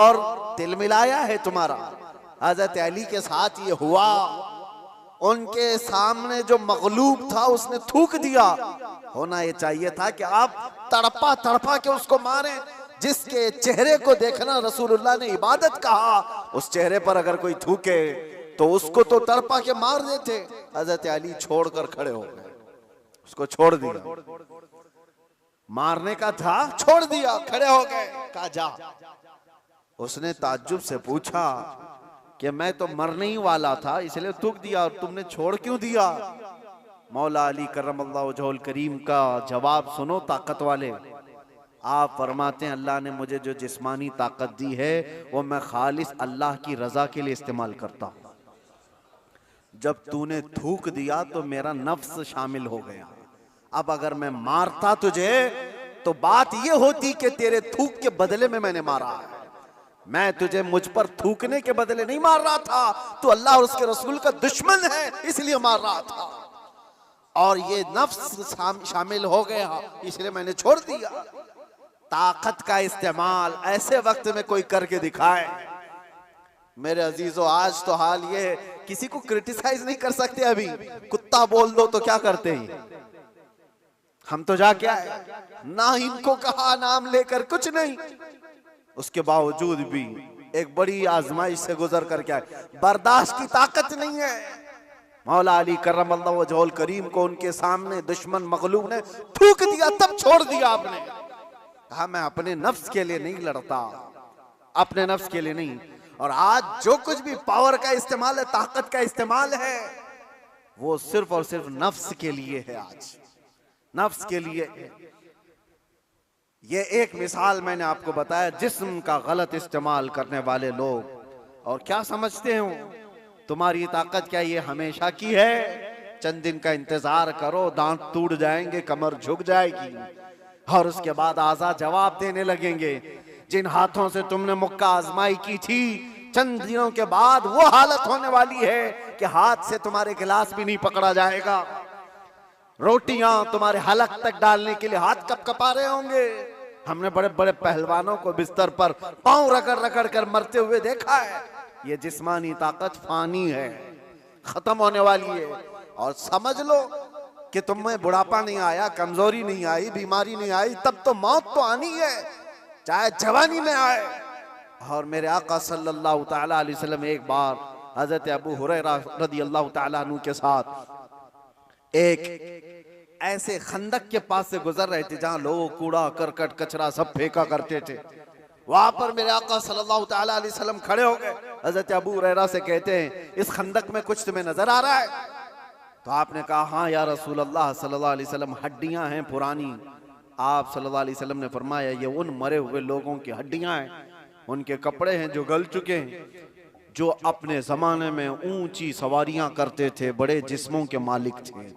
और दिल मिलाया है तुम्हारा। हजरत अली के साथ ये हुआ, उनके सामने जो मगलूब था उसने थूक दिया। होना ये चाहिए था कि आप तड़पा तड़पा के उसको मारें। जिसके चेहरे को देखना रसूलुल्लाह ने इबादत कहा, उस चेहरे पर अगर कोई थूके तो उसको तो तड़पा के मार देते। हजरत अली छोड़कर खड़े हो गए, उसको छोड़ दिया। मारने का था, छोड़ दिया, खड़े हो गए, कहा जा। उसने ताज्जुब से पूछा कि मैं तो मरने ही वाला था इसलिए थूक दिया, और तुमने छोड़ क्यों दिया? मौला अली करमल्लाहु वजहुल करीम का जवाब सुनो ताकत वाले। आप फरमाते हैं अल्लाह ने मुझे जो जिस्मानी ताकत दी है वो मैं खालिस अल्लाह की रजा के लिए इस्तेमाल करता हूं। जब तूने थूक दिया तो मेरा नफ्स शामिल हो गया। अब अगर मैं मारता तुझे तो बात ये होती कि तेरे थूक के बदले में मैंने मारा है। मैं तुझे मुझ पर थूकने के बदले नहीं मार रहा था, तो अल्लाह और उसके रसूल का दुश्मन है इसलिए मार रहा था, और ये नफ्स शामिल हो गया इसलिए मैंने छोड़ दिया। ताकत का इस्तेमाल ऐसे वक्त में कोई करके दिखाए। मेरे अजीजों, आज तो हाल ये है, किसी को क्रिटिसाइज नहीं कर सकते। अभी कुत्ता बोल दो तो क्या करते हैं, हम तो जाके आए, ना इनको कहा नाम लेकर कुछ नहीं, उसके बावजूद भी एक बड़ी आजमाइश से गुजर करके आए। बर्दाश्त की ताकत नहीं है। मौला अली करमल्लाहु वजहुल करीम को उनके सामने दुश्मन मगलूब ने थूक दिया, तब छोड़ दिया आपने। कहा मैं अपने नफ्स के लिए नहीं लड़ता, अपने नफ्स के लिए नहीं। और आज जो कुछ भी पावर का इस्तेमाल है, ताकत का इस्तेमाल है, वो सिर्फ और सिर्फ नफ्स के लिए है। आज नफ्स के लिए है। ये एक मिसाल मैंने आपको बताया, जिस्म का गलत इस्तेमाल करने वाले लोग। और क्या समझते हो तुम्हारी ताकत क्या ये हमेशा की है? चंद दिन का इंतजार करो, दांत टूट जाएंगे, कमर झुक जाएगी, और उसके बाद आज़ा जवाब देने लगेंगे। जिन हाथों से तुमने मुक्का आजमाई की थी, चंद दिनों के बाद वो हालत होने वाली है कि हाथ से तुम्हारे गिलास भी नहीं पकड़ा जाएगा। रोटियां तुम्हारे हलक तक डालने के लिए हाथ कपकपा रहे होंगे। हमने बड़े बड़े पहलवानों को बिस्तर पर पांव रगड़ रगड़ कर मरते हुए देखा है। ये जिस्मानी ताकत फानी है, खत्म होने वाली है। और समझ लो कि तुम्हें बुढ़ापा नहीं आया, कमजोरी नहीं आई, बीमारी नहीं आई, तब तो मौत तो आनी है, चाहे जवानी में आए। और मेरे आका सल्लल्लाहु तआला अलैहि वसल्लम एक बार हजरत अबू हुरैरा रदियल्लाहु तआला अन्हु के साथ एक ऐसे खंदक के पास से गुजर रहे थे जहां लोग कूड़ा करकट कचरा सब फेंका करते थे। वहां पर मेरे आका सल्लल्लाहु तआला अलैहि वसल्लम खड़े हो गए। हजरत अबू हुरैरा से कहते हैं इस खंदक में कुछ तुम्हें नजर आ रहा है? तो आपने कहा हाँ या रसूल अल्लाह सल्लल्लाहु अलैहि वसल्लम, हड्डियां हैं पुरानी। आप सल्लल्लाहु अलैहि वसल्लम ने फरमाया ये उन मरे हुए लोगों की हड्डियां हैं, उनके कपड़े हैं जो गल चुके हैं, जो अपने जमाने में ऊंची सवारियां करते थे, बड़े जिस्मों के मालिक थे।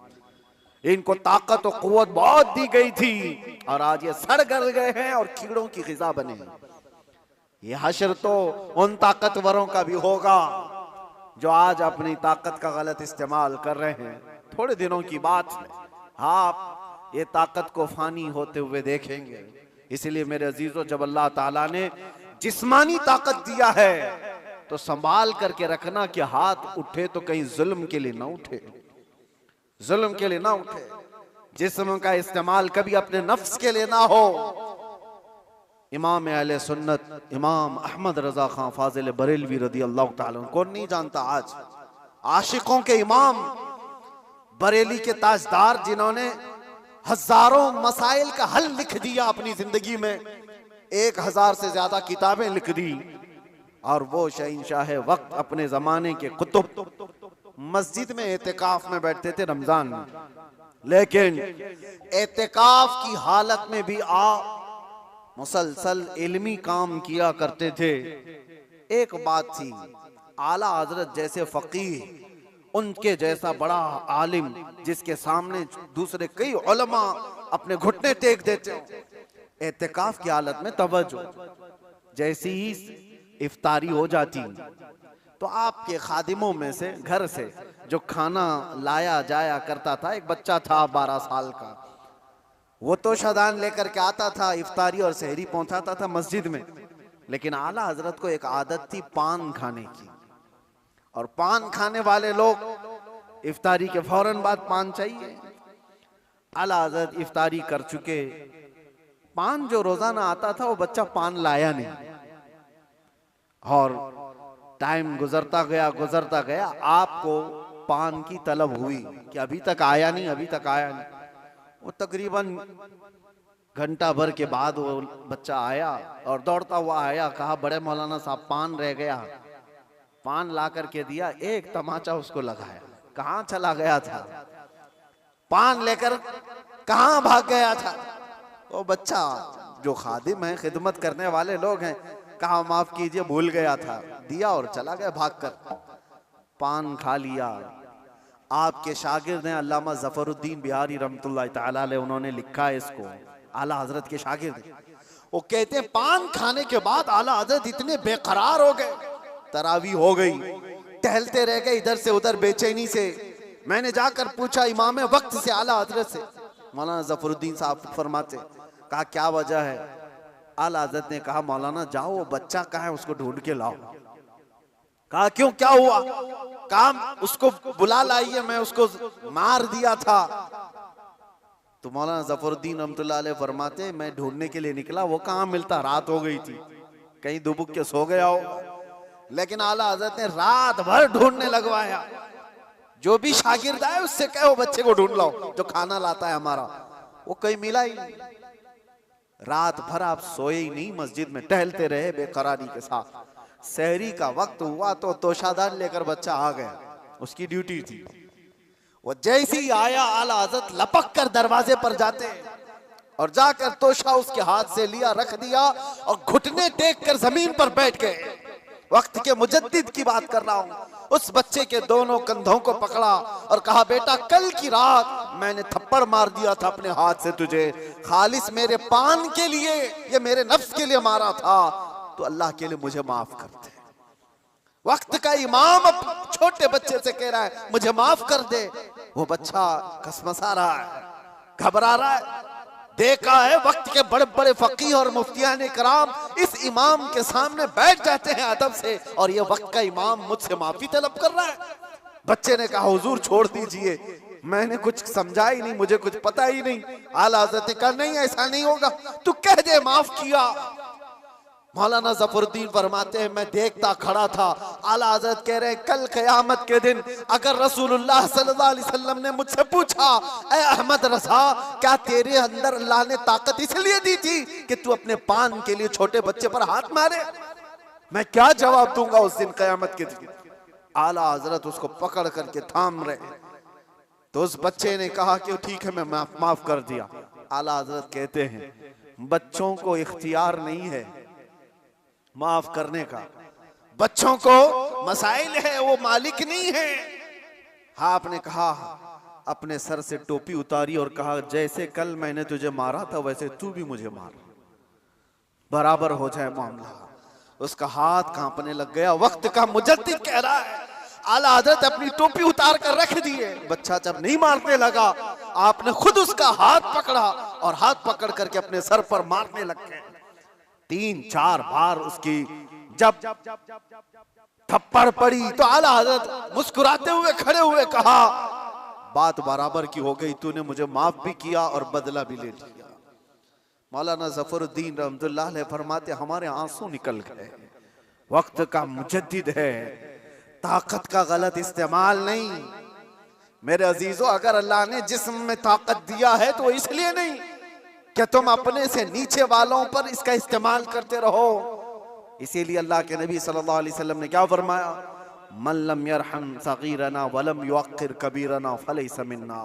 इनको ताकत और कुव्वत बहुत दी गई थी और आज ये सड़ गल गए हैं और कीड़ों की ग़िज़ा बने हैं। ये हश्र तो उन ताकतवरों का भी होगा जो आज अपनी ताकत का गलत इस्तेमाल कर रहे हैं। थोड़े दिनों की बात है, आप ये ताकत को फानी होते हुए देखेंगे। इसलिए मेरे अजीजों, जब अल्लाह ताला ने जिस्मानी ताकत दिया है तो संभाल करके रखना कि हाथ उठे तो कहीं जुल्म के लिए ना उठे, जुल्म के लिए ना उठे। जिस्म का इस्तेमाल कभी अपने नफ्स के लिए ना हो। इमाम अहले सुन्नत इमाम अहमद रजा खान फाजिल बरेलवी रदी अल्लाह ताला कौन नहीं जानता, आज आशिकों के इमाम, बरेली के ताजदार, जिन्होंने हजारों मसाइल का हल लिख दिया अपनी जिंदगी में, 1000 से ज्यादा किताबें लिख दी। और वो शहंशाह वक्त अपने जमाने के कुतुब मस्जिद में एतिकाफ में बैठते थे रमजान में, लेकिन एतिकाफ की हालत में भी मुसलसल इल्मी काम किया करते थे। एक बात थी, आला हजरत जैसे फकीह, उनके जैसा बड़ा आलिम जिसके सामने दूसरे कई उलमा अपने घुटने टेक देते, एतिकाफ की हालत में तवज्जो, जैसी ही इफ्तारी हो जाती तो आपके खादिमों में से घर से जो खाना लाया जाया करता था, एक बच्चा था 12 साल का, वो तो शदान लेकर के आता था, इफ्तारी और सहरी पहुंचाता था मस्जिद में। लेकिन आला हजरत को एक आदत थी पान खाने की, और पान खाने वाले लोग इफ्तारी के फौरन बाद पान चाहिए। आला हजरत इफ्तारी कर चुके, पान जो रोजाना आता था वो बच्चा पान लाया नहीं, और टाइम गुजरता गया, आपको पान की तलब हुई कि अभी तक आया नहीं, अभी तक आया नहीं। वो तकरीबन घंटा भर के बाद वो बच्चा आया और दौड़ता हुआ आया, कहा बड़े मौलाना साहब पान रह गया। पान ला करके दिया, एक तमाचा उसको लगाया, कहां चला गया था, पान लेकर कहां भाग गया था। वो बच्चा, जो खादिम है, खिदमत करने वाले लोग हैं, कहा माफ कीजिए भूल गया था, दिया और चला गया भागकर। पान खा लिया। आपके शागिर्द हैं अल्लामा जफरुद्दीन बिहारी रहमतुल्लाह तआला अलैह, उन्होंने लिखा है इसको, आला हजरत के शागिर्द। वो कहते हैं पान खाने के बाद आला हजरत इतने बेकरार हो गए, तरावी हो गई, टहलते रह गए इधर से उधर बेचैनी से। मैंने जाकर पूछा इमाम वक्त से आला हजरत से, मौलाना जफरुद्दीन साहब फरमाते, कहा क्या वजह है। आला हजरत ने कहा मौलाना जाओ वो बच्चा कहाँ है उसको ढूंढ के लाओ। कहा क्यों, क्या हुआ। काम उसको बुला लाइए, मैं उसको मार दिया था। तो मौलाना जफरुद्दीन रहमतुल्लाह अलैह फरमाते, मैं ढूंढने के लिए निकला, वो कहाँ मिलता, रात हो गई थी, कहीं दुबक के सो गया हो। लेकिन आला हजरत ने रात भर ढूंढने लगवाया। जो भी शागिर्द आए उससे कहो बच्चे को ढूंढ लाओ जो खाना लाता है हमारा, वो कहीं मिला ही नहीं। रात भर आप सोए ही नहीं, मस्जिद में टहलते रहे बेकरारी के साथ। सहरी का वक्त हुआ तो तोशादार लेकर बच्चा आ गया, उसकी ड्यूटी थी। वो जैसे ही आया आला हजरत लपक कर दरवाजे पर जाते और जाकर तोशा उसके हाथ से लिया, रख दिया और घुटने टेक कर जमीन पर बैठ गए। वक्त के मुजद्दिद की बात कर रहा हूं। उस बच्चे के दोनों कंधों को पकड़ा और कहा बेटा कल की रात मैंने थप्पड़ मार दिया था अपने हाथ से तुझे, खालिस मेरे पान के लिए, ये मेरे नफ्स के लिए मारा था, तो अल्लाह के लिए मुझे माफ कर दे। वक्त का इमाम अब छोटे बच्चे से कह रहा है मुझे माफ कर दे। वो बच्चा कसमसा रहा है, घबरा रहा है। देखा है वक्त के बड़े बड़े फकीह और मुफ्तियान कराम इस इमाम के सामने बैठ जाते हैं अदब से, और ये वक्त का इमाम मुझसे माफी तलब कर रहा है। बच्चे ने कहा हुजूर छोड़ दीजिए, मैंने कुछ समझा ही नहीं, मुझे कुछ पता ही नहीं। आला हज़रत ने कहा नहीं ऐसा नहीं होगा, तू कह दे माफ किया। मौलाना जफरुद्दीन फरमाते हैं मैं देखता खड़ा था। आला हज़रत कह रहे हैं कल क़यामत के दिन अगर रसूलुल्लाह सल्लल्लाहु अलैहि वसल्लम ने मुझसे पूछा ऐ अहमद रज़ा क्या तेरे अंदर अल्लाह ने ताकत इसलिए दी थी कि तू अपने पान के लिए छोटे बच्चे पर हाथ मारे, मैं क्या जवाब दूंगा उस दिन क़यामत के दिन। आला हज़रत उसको पकड़ करके थाम रहे, तो उस बच्चे ने कहा कि ठीक है मैं माफ कर दिया। आला हज़रत कहते हैं बच्चों को इख्तियार नहीं है माफ करने का, बच्चों को मसाइल है, वो मालिक नहीं है। हाँ आपने कहा अपने सर से टोपी उतारी और कहा जैसे कल मैंने तुझे मारा था वैसे तू भी मुझे मार, बराबर हो जाए मामला। उसका हाथ कांपने लग गया। वक्त का मुजद्दिद कह रहा है आला हज़रत अपनी टोपी उतार कर रख दिए। बच्चा जब नहीं मारने लगा आपने खुद उसका हाथ पकड़ा और हाथ पकड़ करके अपने सर पर मारने लग गए। 3-4 बार उसकी जब थप्पड़ पड़ी तो आला हज़रत मुस्कुराते हुए खड़े हुए कहा बात बराबर की हो गई, तूने मुझे माफ भी किया और बदला भी ले लिया। मौलाना जफरुद्दीन रहमतुल्लाह अलैह फरमाते हमारे आंसू निकल गए। वक्त का मुजद्दिद है, ताकत का गलत इस्तेमाल नहीं। मेरे अजीजों अगर अल्लाह ने जिस्म में ताकत दिया है तो इसलिए नहीं कि तुम अपने से नीचे वालों पर इसका इस्तेमाल करते रहो। इसीलिए अल्लाह के नबी सल्लल्लाहु अलैहि वसल्लम ने क्या फरमाया, मन लम यरहम सगीरना वलम युअक्किर कबीरना फलैसा मिन्ना,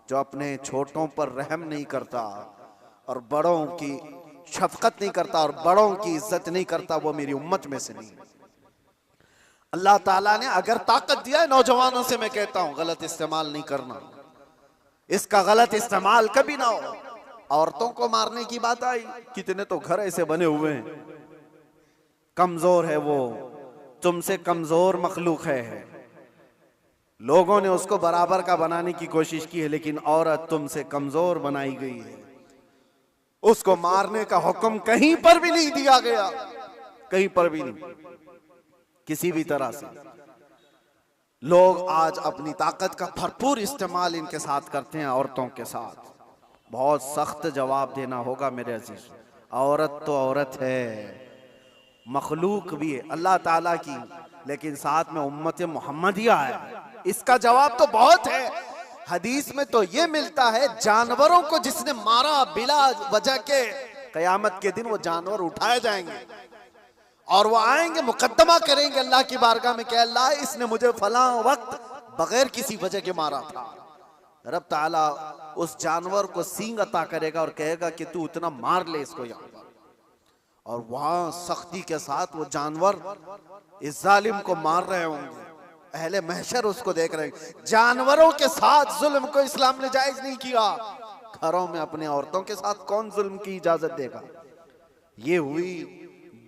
जो अपने छोटों पर रहम नहीं करता और बड़ों की शफकत नहीं करता और बड़ों की इज्जत नहीं करता वो मेरी उम्मत में से नहीं। अल्लाह ताला ने अगर ताकत दिया है, नौजवानों से मैं कहता हूं गलत इस्तेमाल नहीं करना, इसका गलत इस्तेमाल कभी ना हो। औरतों को मारने की बात आई, कितने तो घर ऐसे बने हुए हैं, कमजोर है वो, तुमसे कमजोर मखलूक है, लोगों ने उसको बराबर का बनाने की कोशिश की है, लेकिन औरत तुमसे कमजोर बनाई गई है। उसको मारने का हुक्म कहीं पर भी नहीं दिया गया। कहीं पर भी नहीं। किसी भी तरह से लोग आज अपनी ताकत का भरपूर इस्तेमाल इनके साथ करते हैं, औरतों के साथ। बहुत सख्त जवाब देना होगा मेरे अजीज। औरत तो औरत है, मखलूक भी है अल्लाह ताला की, लेकिन साथ में उम्मत मोहम्मदिया है। इसका जवाब तो बहुत है। हदीस में तो ये मिलता है, जानवरों को जिसने मारा बिला वजह के, कयामत के दिन वो जानवर उठाए जाएंगे और वो आएंगे, मुकद्दमा करेंगे अल्लाह की बारगाह में कि अल्लाह इसने मुझे फलां वक्त बगैर किसी वजह के मारा था। रब ताला उस जानवर को सींग अता करेगा और कहेगा कि तू इतना मार ले इसको यहाँ पर, और वहां सख्ती के साथ वो जानवर इस जालिम को मार रहे होंगे। अहले महशर उसको देख रहे हैं। जानवरों के साथ जुल्म को इस्लाम ने जायज नहीं किया। घरों में अपने औरतों के साथ कौन जुल्म की इजाजत देगा? ये हुई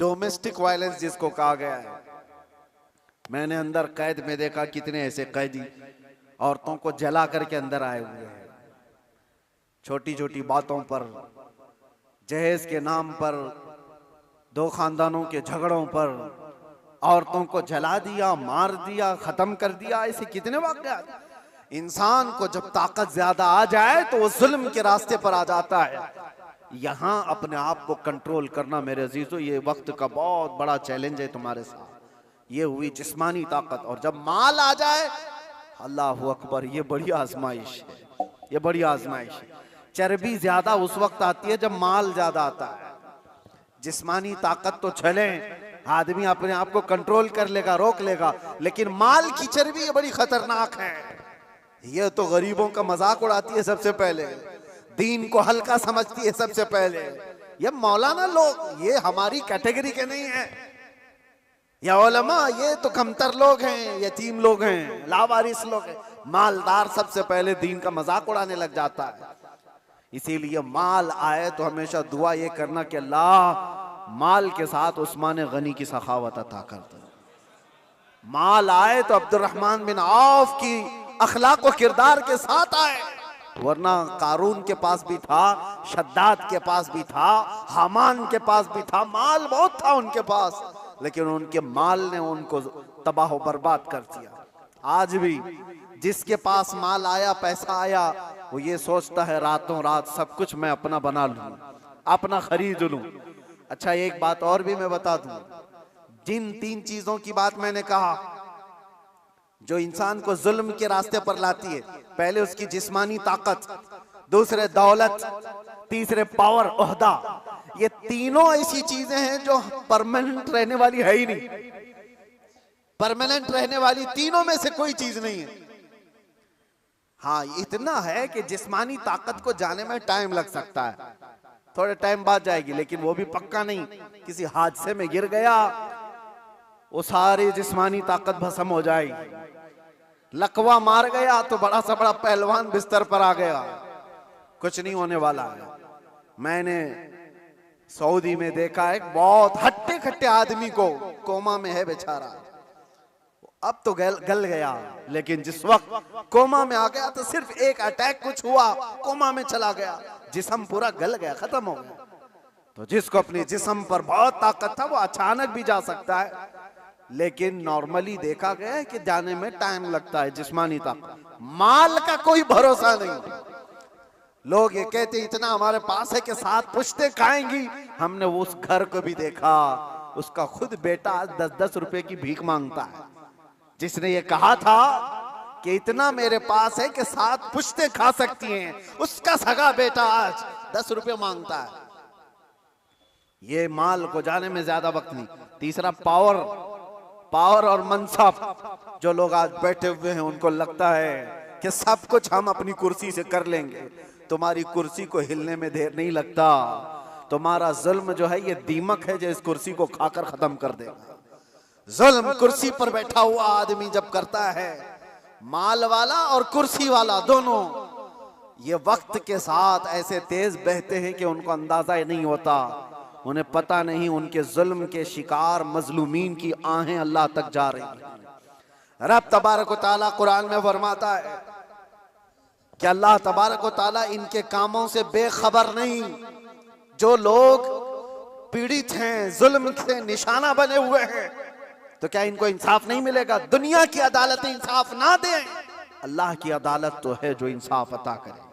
डोमेस्टिक वायलेंस जिसको कहा गया है। मैंने अंदर कैद में देखा कितने ऐसे कैदी औरतों को जला करके अंदर आए हुए हैं, छोटी छोटी बातों पर, जहेज के नाम पर, दो खानदानों के झगड़ों पर औरतों को जला दिया, मार दिया, खत्म कर दिया। ऐसे कितने वाक़यात। इंसान को जब ताकत ज्यादा आ जाए तो वो जुल्म के रास्ते पर आ जाता है। यहां अपने आप को कंट्रोल करना मेरे अजीजों, ये वक्त का बहुत बड़ा चैलेंज है तुम्हारे साथ। ये हुई जिस्मानी ताकत, और जब माल आ जाए, अल्लाह अकबर, ये बड़ी आजमाइश है, ये बड़ी आजमाइश है। चर्बी ज्यादा उस वक्त आती है जब माल ज्यादा आता है। जिस्मानी ताकत तो चले, आदमी अपने आप को कंट्रोल कर लेगा, रोक लेगा, लेकिन माल की चर्बी ये बड़ी खतरनाक है। ये तो गरीबों का मजाक उड़ाती है सबसे पहले, दीन को हल्का समझती है सबसे पहले। ये मौलाना लोग, ये हमारी कैटेगरी के नहीं है। या उलमा, ये तो कमतर लोग हैं, यतीम लोग हैं, लावारिस लोग हैं। मालदार सबसे पहले दीन का मजाक उड़ाने लग जाता है। इसीलिए माल आए तो हमेशा दुआ ये करना कि अल्लाह माल के साथ उस्मान गनी की सखावत अता कर दे। माल आए तो अब्दुर्रहमान बिन औफ की अखलाक व किरदार के साथ आए, वरना कारून के पास भी था, शद्दाद के पास भी था, हामान के पास भी था, माल बहुत था उनके पास, लेकिन उनके माल ने उनको तबाह बर्बाद कर दिया। आज भी जिसके पास माल आया, पैसा आया, वो ये सोचता है रातों रात सब कुछ मैं अपना बना लूं, अपना खरीद लूं। अच्छा, एक बात और भी मैं बता दूं, जिन 3 चीजों की बात मैंने कहा जो इंसान को जुल्म के रास्ते पर लाती है, पहले उसकी जिस्मानी ताकत, दूसरे दौलत, तीसरे पावर, ओहदा, ये तीनों ऐसी चीजें हैं जो परमानेंट रहने वाली है ही नहीं। परमानेंट रहने वाली तीनों में से कोई चीज नहीं है। हाँ, इतना है कि जिस्मानी ताकत को जाने में टाइम लग सकता है, थोड़े टाइम बाद जाएगी, लेकिन वो भी पक्का नहीं। किसी हादसे में गिर गया, वो सारी जिस्मानी ताकत भस्म हो जाएगी। लकवा मार गया तो बड़ा सा बड़ा पहलवान बिस्तर पर आ गया, कुछ नहीं होने वाला है। मैंने सऊदी में देखा एक बहुत हट्टे खट्टे आदमी को, कोमा में है बेचारा, अब तो गल गया, लेकिन जिस वक्त कोमा में आ गया तो सिर्फ एक अटैक कुछ हुआ, कोमा में चला गया, जिस्म पूरा गल गया, खत्म हो गया। तो जिसको अपने जिस्म पर बहुत ताकत था वो अचानक भी जा सकता है, लेकिन नॉर्मली देखा गया है कि जाने में टाइम लगता है। जिस्मानी ताकत, माल का कोई भरोसा नहीं। लोग ये कहते इतना हमारे पास है कि 7 पुश्तें खाएंगी। हमने उस घर को भी देखा, उसका खुद बेटा 10-10 रुपए की भीख मांगता है। जिसने ये कहा था कि इतना मेरे पास है कि 7 पुश्तें खा सकती हैं, उसका सगा बेटा आज 10 रुपए मांगता है। ये माल को जाने में ज्यादा वक्त नहीं। तीसरा पावर और मनसब। जो लोग आज बैठे हुए हैं उनको लगता है कि सब कुछ हम अपनी कुर्सी से कर लेंगे। तुम्हारी कुर्सी को हिलने में देर नहीं लगता। तुम्हारा जुल्म जो है ये दीमक है जो इस कुर्सी को खाकर खत्म कर देगा। जुल्म कुर्सी पर बैठा हुआ आदमी जब करता है, माल वाला और कुर्सी वाला दोनों, ये वक्त के साथ ऐसे तेज बहते हैं कि उनको अंदाजा ही नहीं होता। उन्हें पता नहीं उनके जुल्म के शिकार मजलूमीन की आहें अल्लाह तक जा रही हैं। रब तबारक व तआला कुरान में फरमाता है कि अल्लाह तबारक व तआला इनके कामों से बेखबर नहीं। जो लोग पीड़ित हैं, जुल्म से निशाना बने हुए हैं, तो क्या इनको इंसाफ नहीं मिलेगा? दुनिया की अदालतें इंसाफ ना दें, अल्लाह की अदालत तो है जो इंसाफ अता करे।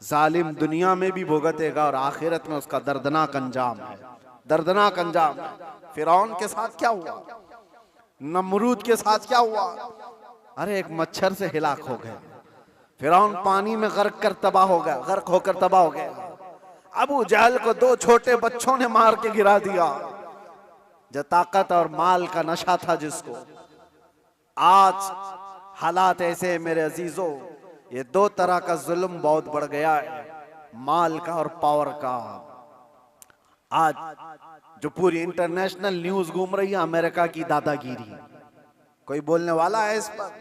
जालिम दुनिया में भी भुगतेगा और आखिरत में उसका दर्दनाक अंजाम है, दर्दनाक अंजाम है। फिरौन के साथ क्या हुआ, नमरूद के साथ क्या हुआ? अरे एक मच्छर से हिलाक हो गए। फिरौन पानी में गर्क कर तबाह हो गया, गर्क होकर तबाह हो गया। अबू जहल को 2 छोटे बच्चों ने मार के गिरा दिया। जो ताकत और माल का नशा था जिसको, आज हालात ऐसे मेरे अजीजों, ये 2 तरह का जुल्म बहुत बढ़ गया है, माल का और पावर का। आज जो पूरी इंटरनेशनल न्यूज घूम रही है अमेरिका की दादागिरी, कोई बोलने वाला है इस पर?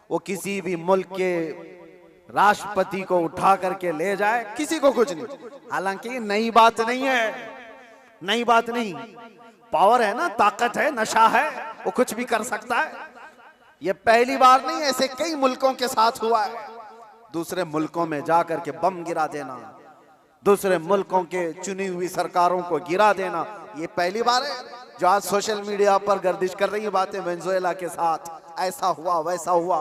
वो किसी भी मुल्क के राष्ट्रपति को उठा करके ले जाए, किसी को कुछ नहीं। हालांकि नई बात नहीं है, नई बात नहीं। पावर है ना, ताकत है, नशा है, वो कुछ भी कर सकता है। ये पहली बार नहीं, ऐसे कई मुल्कों के साथ हुआ है। दूसरे मुल्कों में जाकर के बम गिरा देना, दूसरे मुल्कों के चुनी हुई सरकारों को गिरा देना, ये पहली बार है। जो आज सोशल मीडिया पर गर्दिश कर रही है बातें, वेनेजुएला के साथ ऐसा हुआ वैसा हुआ।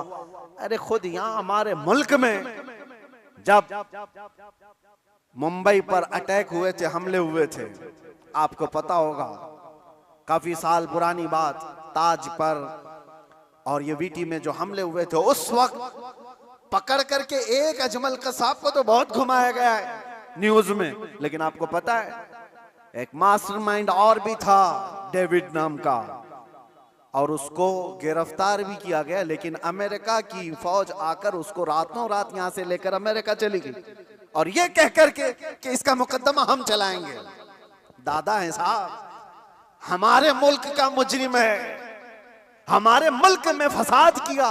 अरे खुद यहाँ हमारे मुल्क में जब मुंबई पर अटैक हुए थे, हमले हुए थे, आपको पता होगा, काफी साल पुरानी बात, ताज पर और ये वीटी में जो हमले हुए थे, उस वक्त पकड़ करके एक अजमल कसाब को तो बहुत घुमाया गया है न्यूज में, लेकिन आपको पता है एक मास्टरमाइंड और भी था, डेविड नाम का, और उसको गिरफ्तार भी किया गया। लेकिन अमेरिका की फौज आकर उसको रातों रात यहां से लेकर अमेरिका चली गई, और ये कह करके कि इसका मुकदमा हम चलाएंगे। दादा है साहब, हमारे मुल्क का मुजरिम है, हमारे मुल्क में फसाद किया,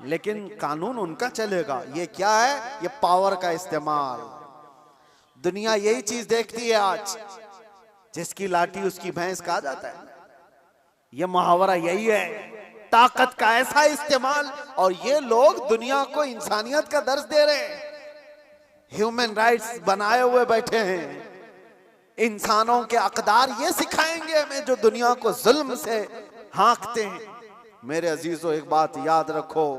लेकिन कानून उनका चलेगा। ये क्या है? ये पावर का इस्तेमाल। दुनिया यही चीज देखती है आज, जिसकी लाठी उसकी भैंस कहा जाता है। ये मुहावरा यही है, ताकत का ऐसा इस्तेमाल। और ये लोग दुनिया को इंसानियत का दर्स दे रहे हैं, ह्यूमन राइट्स बनाए हुए बैठे हैं, इंसानों के अकदार ये सिखाएंगे हमें जो दुनिया को जुल्म से हाँकते हैं। मेरे अजीजों, एक बात याद रखो,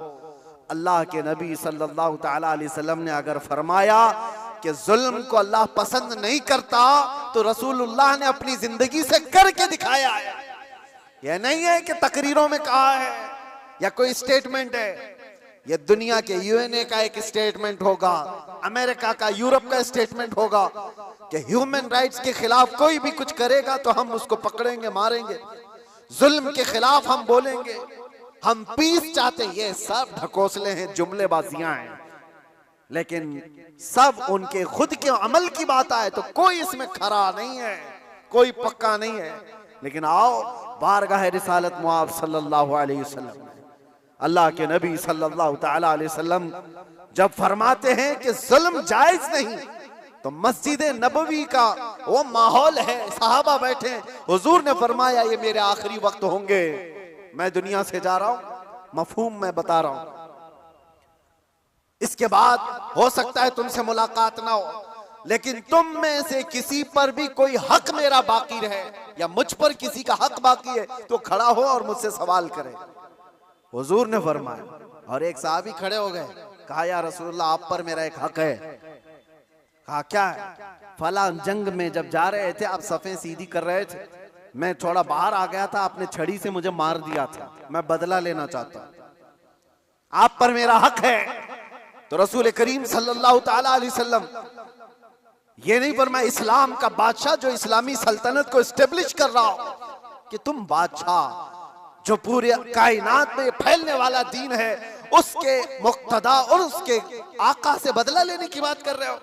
अल्लाह के नबी सल्लल्लाहु तआला अलैहि वसल्लम ने अगर फरमाया कि जुल्म को अल्लाह पसंद नहीं करता, तो रसूलुल्लाह ने अपनी जिंदगी से करके दिखाया है। यह नहीं है कि तकरीरों में कहा है या कोई स्टेटमेंट है। यह दुनिया के यूएनए का एक स्टेटमेंट होगा, अमेरिका का, यूरोप का स्टेटमेंट होगा कि ह्यूमन राइट्स के खिलाफ कोई भी कुछ करेगा तो हम उसको पकड़ेंगे, मारेंगे। जुल्म के खिलाफ हम बोलेंगे, हम पीस चाहते हैं। ये सब ढकोसले हैं, जुमलेबाजियां हैं, लेकिन सब उनके खुद के अमल की बात आए तो कोई इसमें खरा नहीं है, कोई पक्का नहीं है। लेकिन आओ बारगाह रिसालत मुआब सल्लल्लाहु अलैहि वसल्लम, अल्लाह के नबी सल्लल्लाहु तआला अलैहि वसल्लम जब फरमाते हैं कि जुल्म जायज नहीं, तो मस्जिद नबवी का वो माहौल है, सहाबा बैठे, हुजूर ने फरमाया ये मेरे आखिरी वक्त होंगे, मैं दुनिया से जा रहा हूं, मफहूम मैं बता रहा हूं, इसके बाद हो सकता है तुमसे मुलाकात ना हो, लेकिन तुम में से किसी पर भी कोई हक मेरा बाकी रहे या मुझ पर किसी का हक बाकी है तो खड़ा हो और मुझसे सवाल करे। हुजूर ने फरमाया, और एक साहबी खड़े हो गए, कहा या रसूलुल्लाह आप पर मेरा एक हक है। कहा क्या है? फला जंग में जब जा रहे थे आप सफ़ें सीधी कर रहे थे, मैं थोड़ा बाहर आ गया था, आपने छड़ी से मुझे मार दिया था, मैं बदला लेना चाहता हूं, आप पर मेरा हक है। तो रसूल करीम सल्लल्लाहु ताला अलैहि वसल्लम ये नहीं फरमाया इस्लाम का बादशाह जो इस्लामी सल्तनत को एस्टेब्लिश कर रहा हो कि तुम बादशाह जो पूरे कायनात में फैलने वाला दीन है उसके मुक्तदा और उसके आका से बदला लेने की बात कर रहे हो।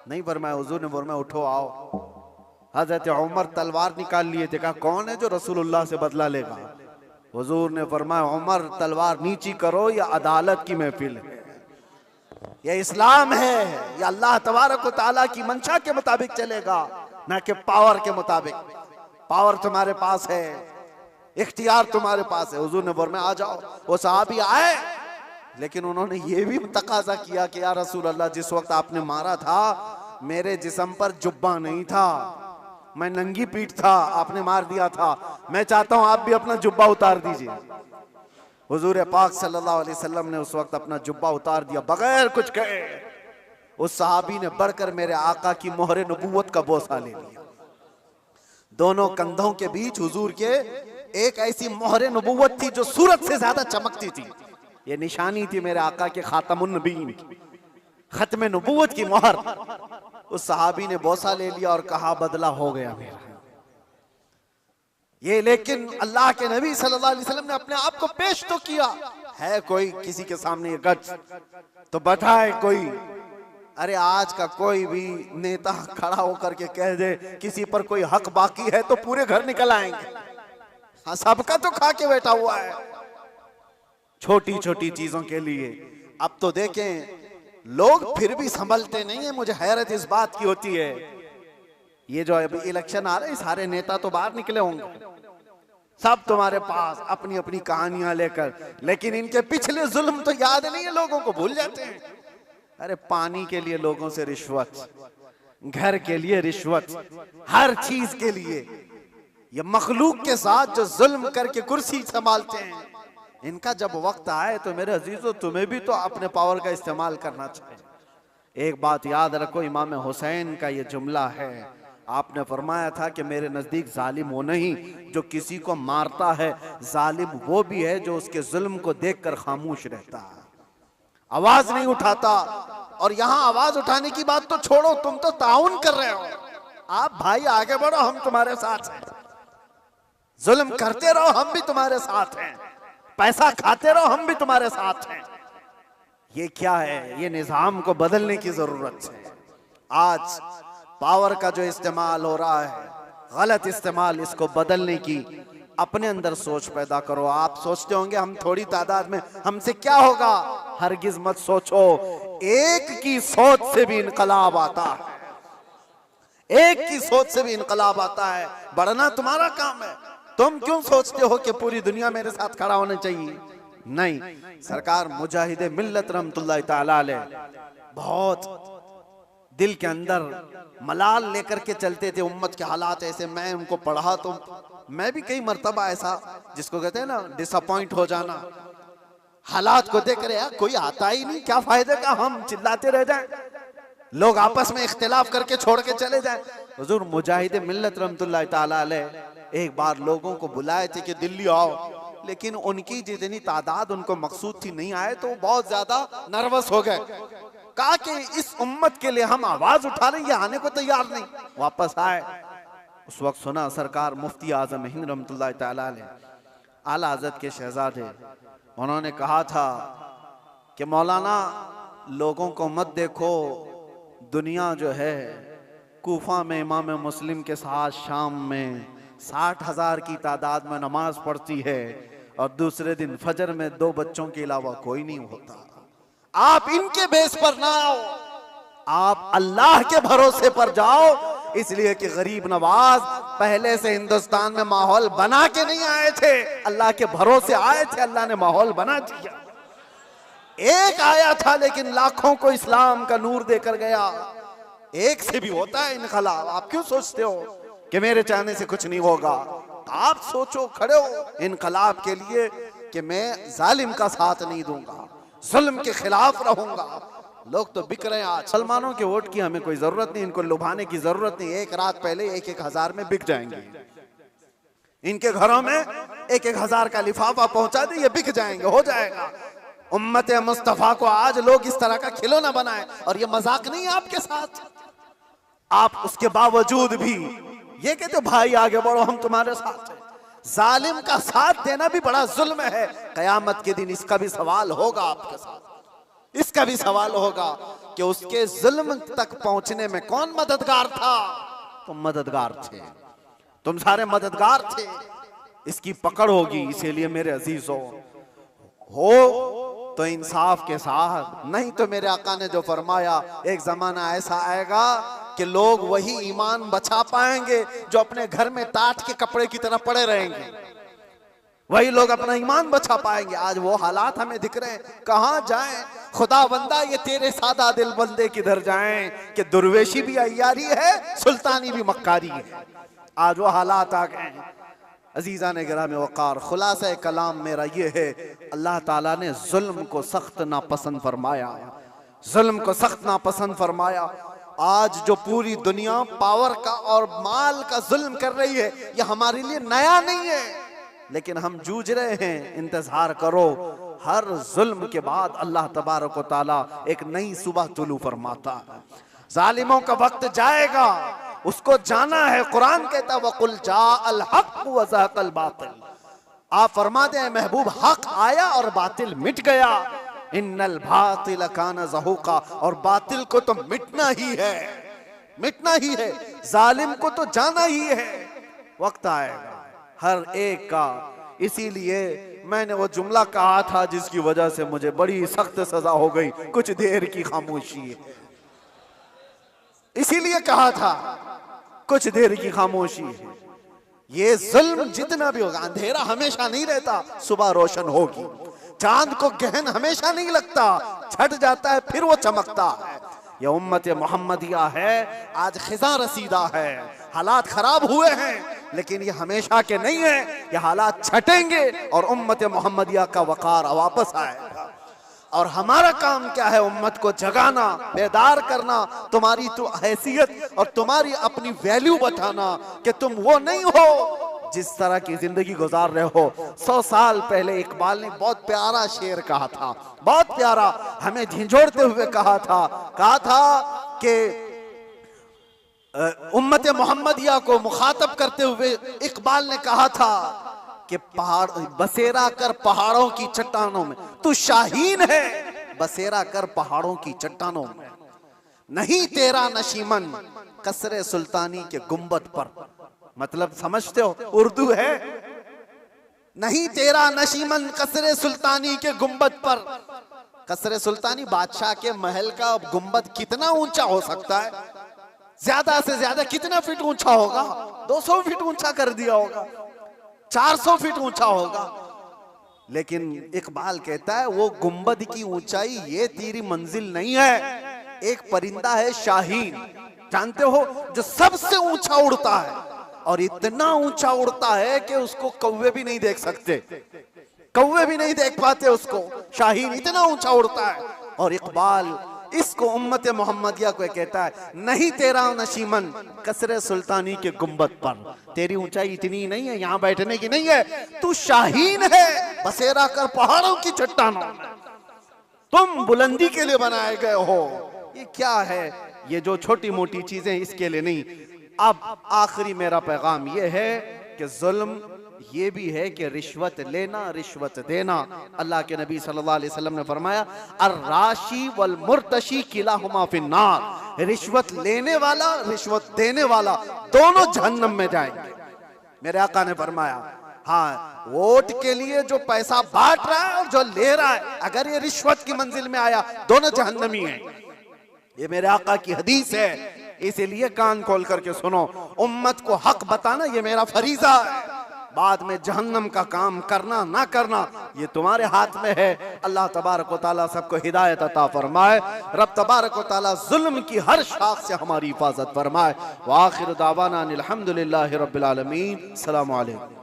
नहीं फरमाया, हुजूर ने फरमाया उठो आओ। हजरत उमर तलवार निकाल लिए थे, कहा कौन है जो रसूलुल्लाह से बदला लेगा? हुजूर ने फरमाया उमर तलवार नीची करो, या अदालत की महफिल है, यह इस्लाम है, यह अल्लाह तबारक व तआला की मंशा के मुताबिक चलेगा, ना कि पावर के मुताबिक। पावर तुम्हारे पास है, इख्तियार तुम्हारे पास है। हुजूर ने फरमाया आ जाओ। वो सहाबी आए, लेकिन उन्होंने ये भी तकाजा किया कि या रसूल अल्लाह जिस वक्त आपने मारा था मेरे जिस्म पर जुब्बा नहीं था, मैं नंगी पीठ था, आपने मार दिया था, मैं चाहता हूं आप भी अपना जुब्बा उतार दीजिए। हुजूर पाक सल्लल्लाहु अलैहि वसल्लम ने उस वक्त अपना जुब्बा उतार दिया बगैर कुछ कहे। उस सहाबी ने बढ़कर मेरे आका की मोहरे नबूवत का बोसा ले लिया। दोनों कंधों के बीच हुजूर के एक ऐसी मोहरे नबूवत थी जो सूरज से ज्यादा चमकती थी। ये निशानी थी मेरे आका के खातमुन नबीन की, खत्म नबूवत की मोहर। उस सहाबी ने बोसा ले लिया और कहा बदला हो गया मेरा ये। लेकिन अल्लाह के नबी सल्लल्लाहु अलैहि वसल्लम ने अपने आप को पेश तो किया है। कोई किसी के सामने ये गज तो बताए कोई। अरे आज का कोई भी नेता खड़ा होकर के कह दे किसी पर कोई हक बाकी है तो पूरे घर निकल आएंगे। हाँ, सबका तो खा के बैठा हुआ है छोटी छोटी चीजों के लिए। अब तो देखें लोग फिर भी संभलते नहीं है। मुझे हैरत इस बात की होती है, ये जो अभी इलेक्शन आ रहे हैं सारे नेता तो बाहर निकले होंगे, सब तुम्हारे पास अपनी अपनी कहानियां लेकर, लेकिन इनके पिछले जुल्म तो याद नहीं है, लोगों को भूल जाते हैं। अरे पानी के लिए लोगों से रिश्वत, घर के लिए रिश्वत, हर चीज के लिए। ये मखलूक के साथ जो जुल्म करके कुर्सी संभालते हैं, इनका जब वक्त आए तो मेरे अजीजों तुम्हें भी तो अपने पावर का इस्तेमाल करना चाहिए। एक बात याद रखो, इमाम हुसैन का ये जुमला है, आपने फरमाया था कि मेरे नजदीक जालिम वो नहीं जो किसी को मारता है, जालिम वो भी है जो उसके जुल्म को देखकर खामोश रहता है, आवाज नहीं उठाता। और यहां आवाज उठाने की बात तो छोड़ो, तुम तो ताउन कर रहे हो। आप भाई आगे बढ़ो, हम तुम्हारे साथ हैं। जुल्म करते रहो, हम भी तुम्हारे साथ हैं। पैसा खाते रहो, हम भी तुम्हारे साथ हैं। ये क्या है? ये निजाम को बदलने की जरूरत है। आज पावर का जो इस्तेमाल हो रहा है, गलत इस्तेमाल, इसको बदलने की अपने अंदर सोच पैदा करो। आप सोचते होंगे हम थोड़ी तादाद में, हमसे क्या होगा? हरगिज मत सोचो, एक की सोच से भी इनकलाब आता है। एक की सोच से भी इनकलाब आता है। बढ़ना तुम्हारा काम है। तुम क्यों सोचते हो कि पूरी दुनिया मेरे साथ खड़ा होना चाहिए? नहीं, सरकार मुजाहिदे मिल्लत रहमतुल्लाह तआला अलैह बहुत दिल के अंदर मलाल लेकर के चलते थे। उम्मत के हालात ऐसे, मैं उनको पढ़ा तो मैं भी कई मर्तबा ऐसा, जिसको कहते हैं ना डिसअपॉइंट हो जाना, हालात को देख रहे यार कोई आता ही नहीं, क्या फायदे का हम चिल्लाते रह जाएं, लोग आपस में इख्तिलाफ करके छोड़ के चले जाएं। हुजूर मुजाहिदे मिल्लत रहमतुल्लाह तआला अलैह एक बार लोगों को बुलाए थे कि दिल्ली आओ, लेकिन उनकी जितनी तादाद उनको मकसूद थी नहीं आए, तो वो बहुत ज्यादा नर्वस हो गए। कहा कि इस उम्मत के लिए हम आवाज उठा रहे हैं, ये आने को तैयार नहीं। वापस आए, उस वक्त सुना सरकार मुफ्ती आजम हिंद रहमतुल्लाह तआला अलैह आला हज़रत के शहजादे, उन्होंने कहा था कि मौलाना लोगों को मत देखो, दुनिया जो है कूफा में इमाम मुस्लिम के साथ शाम में 60,000 की तादाद में नमाज पढ़ती है और दूसरे दिन फजर में 2 बच्चों के अलावा कोई नहीं होता। आप इनके बेस पर ना आओ, आप अल्लाह के भरोसे पर जाओ। इसलिए कि गरीब नवाज पहले से हिंदुस्तान में माहौल बना के नहीं आए थे, अल्लाह के भरोसे आए थे, अल्लाह ने माहौल बना दिया। एक आया था लेकिन लाखों को इस्लाम का नूर देकर गया। एक से भी होता है इनकलाब। आप क्यों सोचते हो कि मेरे चाहने से कुछ नहीं होगा? आप सोचो, खड़े हो इनकलाब के लिए कि मैं जालिम का साथ नहीं दूंगा, जुल्म के खिलाफ रहूंगा। लोग तो बिक रहे हैं आज। मुसलमानों के वोट की हमें कोई जरूरत नहीं, इनको लुभाने की जरूरत नहीं। एक रात पहले 1-1 हजार में बिक जाएंगे। इनके घरों में 1-1 हजार का लिफाफा पहुंचा दे, ये बिक जाएंगे, हो जाएगा। उम्मत मुस्तफा को आज लोग इस तरह का खिलौना बनाए, और ये मजाक नहीं है आपके साथ। आप उसके बावजूद भी ये कहते भाई आगे बढ़ो, हम तुम्हारे साथ हैं। जालिम का साथ देना भी बड़ा जुल्म है। कयामत के दिन इसका भी सवाल होगा आपके साथ, इसका भी सवाल होगा कि उसके जुल्म तक पहुंचने में कौन मददगार था? तुम मददगार थे, तुम सारे मददगार थे। इसकी पकड़ होगी। इसीलिए मेरे अजीजों, हो तो इंसाफ के साथ, नहीं तो मेरे आका ने जो फरमाया, एक जमाना ऐसा आएगा कि लोग वही ईमान बचा पाएंगे जो अपने घर में टाट के कपड़े की तरह पड़े रहेंगे। वही लोग अपना ईमान बचा पाएंगे। आज वो हालात हमें दिख रहे हैं, कहां जाएं खुदा बंदा, ये तेरे सादा दिल बंदे किधर जाएं कि दुर्वेशी भी अय्यारी है, सुल्तानी भी मक्कारी है। आज वो हालात आ गए हैं। अजीजा ने गिराम वक़ार, खुलासा कलाम मेरा ये है, अल्लाह ताला ने जुल्म को सख्त नापसंद फरमाया, जुल्म को सख्त नापसंद फरमाया। आज जो पूरी दुनिया पावर का और माल का जुल्म कर रही है, ये हमारे लिए नया नहीं है, लेकिन हम जूझ रहे हैं। इंतजार करो, हर जुल्म के बाद अल्लाह तबारक व तआला एक नई सुबह तुलू फरमाता है। जालिमों का वक्त जाएगा, उसको जाना है। कुरान कहता है वकुल जाअल हक व ज़हक़ल बातिल। आप फरमा दें महबूब, हक आया और बातिल मिट गया। इन्नल बातिल कान ज़हूक़ा, और बातिल को तो मिटना ही है, मिटना ही है। जालिम को तो जाना ही है। वक्त आएगा हर एक का। इसीलिए मैंने वो जुमला कहा था जिसकी वजह से मुझे बड़ी सख्त सजा हो गई, कुछ देर की खामोशी है। इसीलिए कहा था कुछ देर की खामोशी है। ये जुल्म जितना भी होगा, अंधेरा हमेशा नहीं रहता, सुबह रोशन होगी। चांद को गहन हमेशा नहीं लगता, छट जाता है फिर वो चमकता है। ये उम्मत मोहम्मदिया है, आज खिजा रसीदा है। हालात खराब हुए हैं, लेकिन ये हमेशा के नहीं है। ये हालात छटेंगे और उम्मत मोहम्मदिया का वकार वापस आएगा। और हमारा काम क्या है? उम्मत को जगाना, बेदार करना, तुम्हारी तो हैसियत और तुम्हारी अपनी वैल्यू बताना कि तुम वो नहीं हो जिस तरह की जिंदगी गुजार रहे हो। 100 साल पहले इकबाल ने बहुत प्यारा शेर कहा था, बहुत प्यारा, हमें झिझोड़ते हुए कहा था कि उम्मत मोहम्मदिया को मुखातब करते हुए इकबाल ने कहा था कि पहाड़ बसेरा कर पहाड़ों की चट्टानों में, तू शाहीन है बसेरा कर पहाड़ों की चट्टानों में, नहीं तेरा नशीमन कसरे सुल्तानी के गुंबद पर। मतलब समझते हो, उर्दू है। नहीं तेरा नशीमन कसरे सुल्तानी के गुंबद पर। कसरे सुल्तानी बादशाह के महल का गुंबद कितना ऊंचा हो सकता है? ज्यादा से ज्यादा कितना फीट ऊंचा होगा? 200 फीट ऊंचा कर दिया होगा, 400 फीट ऊंचा होगा। लेकिन इकबाल कहता है वो गुंबद की ऊंचाई ये तेरी मंजिल नहीं है। एक परिंदा है शाहीन, जानते हो, जो सबसे ऊंचा उड़ता है, और इतना ऊंचा उड़ता है कि उसको कौवे भी नहीं देख सकते, कौवे भी नहीं देख पाते उसको। शाहीन इतना ऊंचा उड़ता है। और इकबाल इसको उम्मत मोहम्मदिया को कहता है, नहीं तेरा नशीमन कसरे सुल्तानी के गुंबद पर, तेरी ऊंचाई इतनी नहीं है, यहाँ बैठने की नहीं है, तू शाहीन है बसेरा कर पहाड़ों की चट्टानों में। तुम बुलंदी के लिए बनाए गए हो। ये क्या है? ये जो छोटी मोटी चीजें, इसके लिए नहीं। अब आखिरी मेरा पैगाम ये है कि जुल्म ये भी है कि रिश्वत लेना, रिश्वत देना। अल्लाह के नबी सल्लल्लाहु अलैहि वसल्लम ने फरमाया, अर्राशी वल मुर्तशी किलाहुमा फिन्नार। रिश्वत लेने वाला, रिश्वत देने वाला, दोनों जहन्नम में जाएंगे। मेरे आका ने फरमाया, हाँ, वोट के लिए जो पैसा बांट रहा है और जो ले रहा है, अगर ये रिश्वत की मंजिल में आया, दोनों जहन्नमी हैं। ये मेरे आका की हदीस है। इसीलिए कान खोल करके सुनो, उम्मत को हक बताना ये मेरा फरीजा है। बाद में जहन्नम का काम करना ना करना ये तुम्हारे हाथ में है। अल्लाह तबारक व तआला सबको हिदायत अता फरमाए। रब तबारक व तआला जुल्म की हर शाख से हमारी हिफाजत फरमाए। व आखिर दावाना अनिल हम्दुलिल्लाहि रब्बिल आलमीन। अस्सलामु अलैकुम।